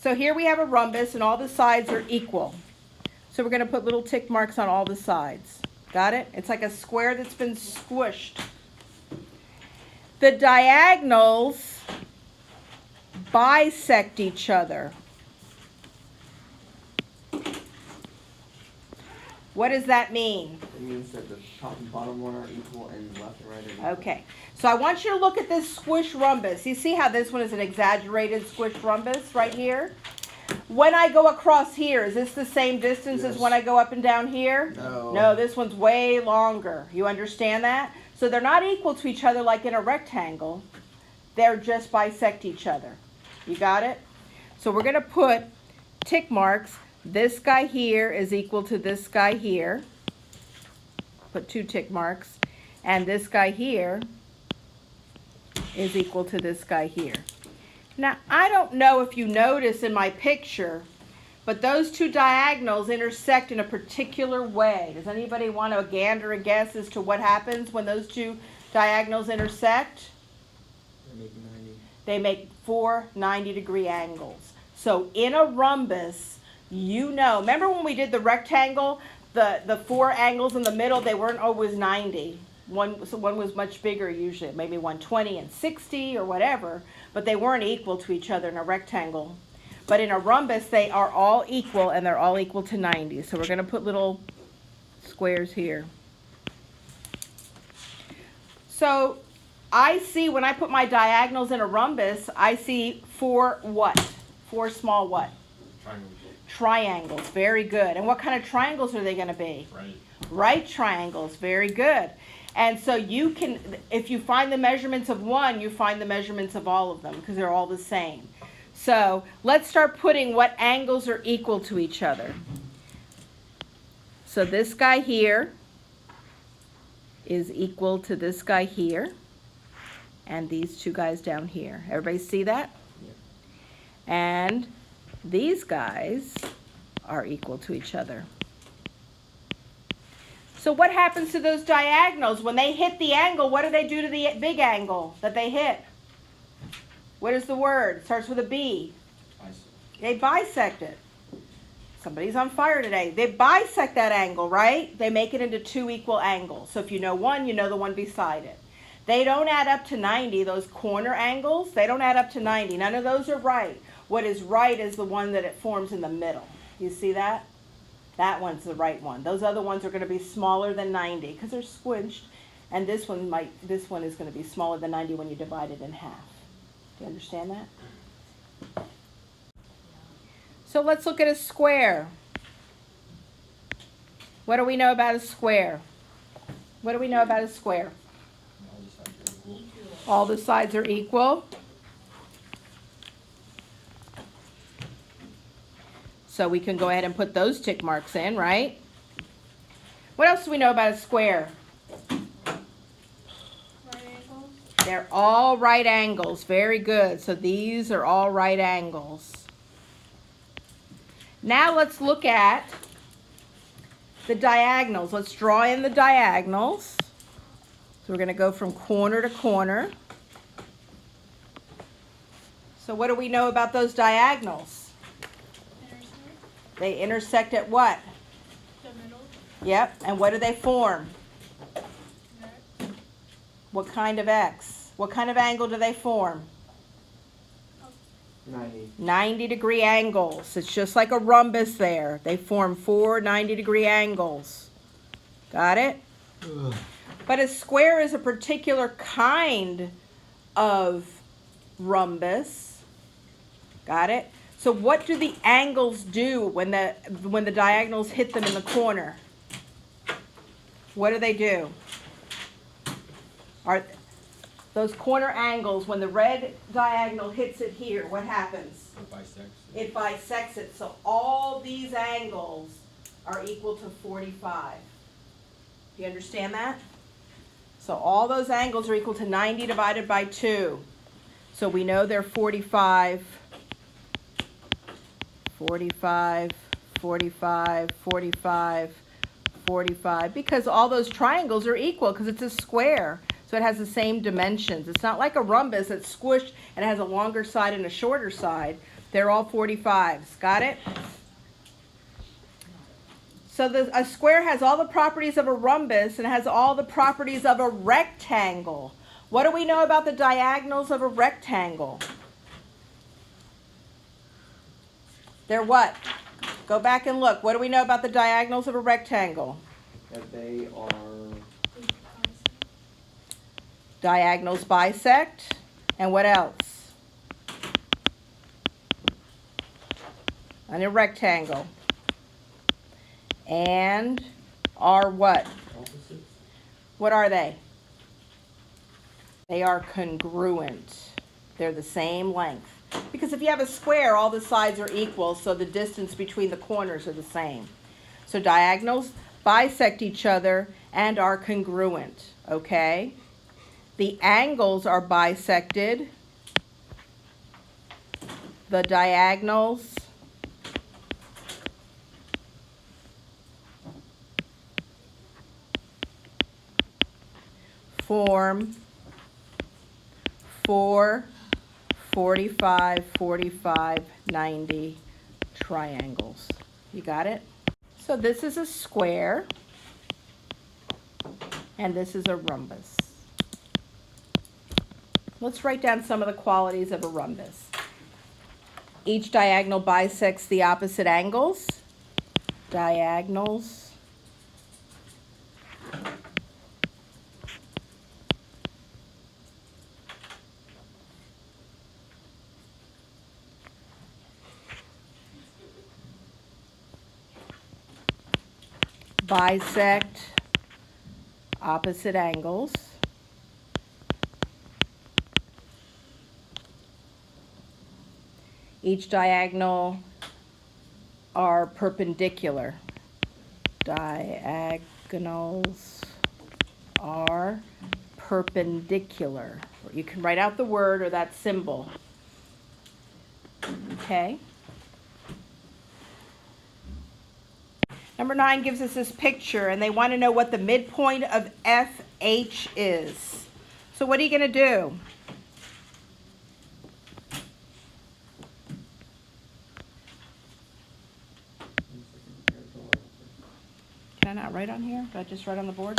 So here we have a rhombus and all the sides are equal. So we're going to put little tick marks on all the sides. Got it? It's like a square that's been squished. The diagonals bisect each other. What does that mean? It means that the top and bottom one are equal and left and right are equal. Okay, so I want you to look at this squish rhombus. You see how this one is an exaggerated squish rhombus right here? When I go across here, is this the same distance as when I go up and down here? No. No, this one's way longer. You understand that? So they're not equal to each other like in a rectangle. They're just bisect each other. You got it? So we're going to put tick marks. This guy here is equal to this guy here. Put 2 tick marks. And this guy here is equal to this guy here. Now, I don't know if you notice in my picture, but those 2 diagonals intersect in a particular way. Does anybody want to gander a guess as to what happens when those 2 diagonals intersect? They make 90. They make 4 90-degree angles. So in a rhombus, you know, remember when we did the rectangle, the 4 angles in the middle, they weren't always 90. One was much bigger usually, maybe 120 and 60 or whatever, but they weren't equal to each other in a rectangle. But in a rhombus, they are all equal, and they're all equal to 90. So we're going to put little squares here. So I see when I put my diagonals in a rhombus, I see 4 what? 4 small what? Triangles. Triangles. Very good. And what kind of triangles are they going to be? Right. Right triangles. Very good. And so you can, if you find the measurements of one, you find the measurements of all of them because they're all the same. So let's start putting what angles are equal to each other. So this guy here is equal to this guy here and these 2 guys down here. Everybody see that? Yeah. And these guys are equal to each other. So what happens to those diagonals? When they hit the angle, what do they do to the big angle that they hit? What is the word? It starts with a B. Bisect. They bisect it. Somebody's on fire today. They bisect that angle, right? They make it into 2 equal angles. So if you know one, you know the one beside it. They don't add up to 90. Those corner angles, they don't add up to 90. None of those are right. What is right is the one that it forms in the middle. You see that? That one's the right one. Those other ones are going to be smaller than 90 because they're squinched. And this one is going to be smaller than 90 when you divide it in half. Do you understand that? So let's look at a square. What do we know about a square? What do we know about a square? All the sides are equal. So we can go ahead and put those tick marks in, right? What else do we know about a square? Right angles. They're all right angles. Very good. So these are all right angles. Now let's look at the diagonals. Let's draw in the diagonals. So we're going to go from corner to corner. So what do we know about those diagonals? They intersect at what? The middle. Yep. And what do they form? X. What kind of X? What kind of angle do they form? 90. 90-degree angles. It's just like a rhombus there. They form 4 90-degree angles. Got it? Ugh. But a square is a particular kind of rhombus. Got it? So what do the angles do when the diagonals hit them in the corner? What do they do? Are those corner angles, when the red diagonal hits it here, what happens? It bisects. It bisects it. So all these angles are equal to 45. Do you understand that? So all those angles are equal to 90 divided by 2. So we know they're 45. 45, 45, 45, 45, because all those triangles are equal because it's a square. So it has the same dimensions. It's not like a rhombus that's squished and has a longer side and a shorter side. They're all 45s. Got it? So a square has all the properties of a rhombus and has all the properties of a rectangle. What do we know about the diagonals of a rectangle? They're what? Go back and look. What do we know about the diagonals of a rectangle? That they are Diagonals bisect. And what else? And a rectangle. And are what? opposites. What are they? They are congruent. They're the same length. Because if you have a square, all the sides are equal, so the distance between the corners are the same. So diagonals bisect each other and are congruent, okay? The angles are bisected. The diagonals form 4 45, 45, 90 triangles. You got it? So this is a square, and this is a rhombus. Let's write down some of the qualities of a rhombus. Each diagonal bisects the opposite angles. Diagonals bisect opposite angles. Each diagonal are perpendicular. Diagonals are perpendicular. You can write out the word or that symbol. Okay? Number 9 gives us this picture, and they want to know what the midpoint of FH is. So what are you going to do? Can I not write on here? Did I just write on the board?